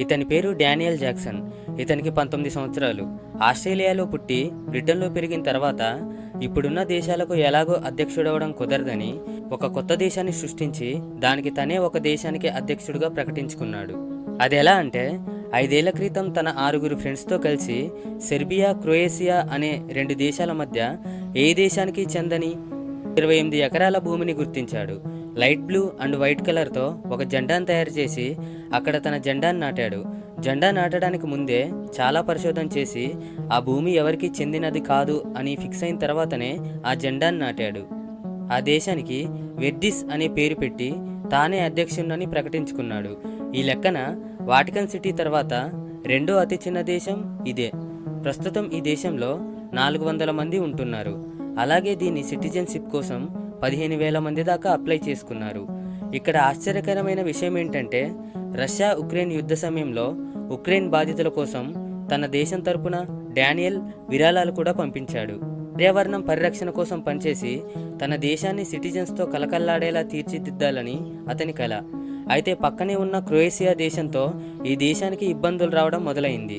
ఇతని పేరు Daniel Jackson. ఇతనికి 19 సంవత్సరాలు. ఆస్ట్రేలియాలో పుట్టి బ్రిటన్లో పెరిగిన తర్వాత ఇప్పుడున్న దేశాలకు ఎలాగో అధ్యక్షుడవడం కుదరదని ఒక కొత్త దేశాన్ని సృష్టించి దానికి తనే ఒక దేశానికి అధ్యక్షుడిగా ప్రకటించుకున్నాడు. అది ఎలా అంటే 5 ఏళ్ల క్రితం తన 6 ఫ్రెండ్స్తో కలిసి సెర్బియా, క్రొయేషియా అనే 2 దేశాల మధ్య ఏ దేశానికి చెందని 28 ఎకరాల భూమిని గుర్తించాడు. లైట్ బ్లూ అండ్ వైట్ కలర్తో ఒక జెండాను తయారు చేసి అక్కడ తన జెండాను నాటాడు. జెండా నాటడానికి ముందే చాలా పరిశోధన చేసి ఆ భూమి ఎవరికి చెందినది కాదు అని ఫిక్స్ అయిన తర్వాతనే ఆ జెండాను నాటాడు. ఆ దేశానికి వెర్డిస్ అనే పేరు పెట్టి తానే అధ్యక్షుడిని ప్రకటించుకున్నాడు. ఈ లెక్కన వాటికన్ సిటీ తర్వాత రెండో అతి చిన్న దేశం ఇదే. ప్రస్తుతం ఈ దేశంలో 400 మంది ఉంటున్నారు. అలాగే దీని సిటిజన్షిప్ కోసం 15,000 మంది దాకా అప్లై చేసుకున్నారు. ఇక్కడ ఆశ్చర్యకరమైన విషయం ఏంటంటే రష్యా ఉక్రెయిన్ యుద్ధ సమయంలో ఉక్రెయిన్ బాధితుల కోసం తన దేశం తరపున డానియల్ విరాళాలు కూడా పంపించాడు. పర్యావరణం పరిరక్షణ కోసం పనిచేసి తన దేశాన్ని సిటిజన్స్తో కలకల్లాడేలా తీర్చిదిద్దాలని అతని కల. అయితే పక్కనే ఉన్న క్రొయేషియా దేశంతో ఈ దేశానికి ఇబ్బందులు రావడం మొదలైంది.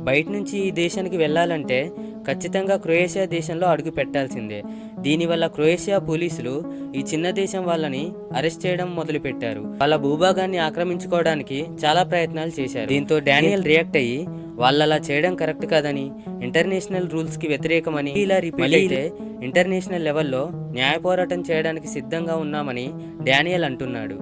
బయట నుంచి ఈ దేశానికి వెళ్ళాలంటే ఖచ్చితంగా క్రొయేషియా దేశంలో అడుగు పెట్టాల్సిందే. దీనివల్ల క్రొయేషియా పోలీసులు ఈ చిన్న దేశం వాళ్ళని అరెస్ట్ చేయడం మొదలుపెట్టారు. వాళ్ళ భూభాగాన్ని ఆక్రమించుకోవడానికి చాలా ప్రయత్నాలు చేశారు. దీంతో డానియల్ రియాక్ట్ అయ్యి వాళ్ళలా చేయడం కరెక్ట్ కాదని, ఇంటర్నేషనల్ రూల్స్కి వ్యతిరేకమని, ఇలా రిపీట్ అయితే ఇంటర్నేషనల్ లెవెల్లో న్యాయ పోరాటం చేయడానికి సిద్ధంగా ఉన్నామని డానియల్ అంటున్నాడు.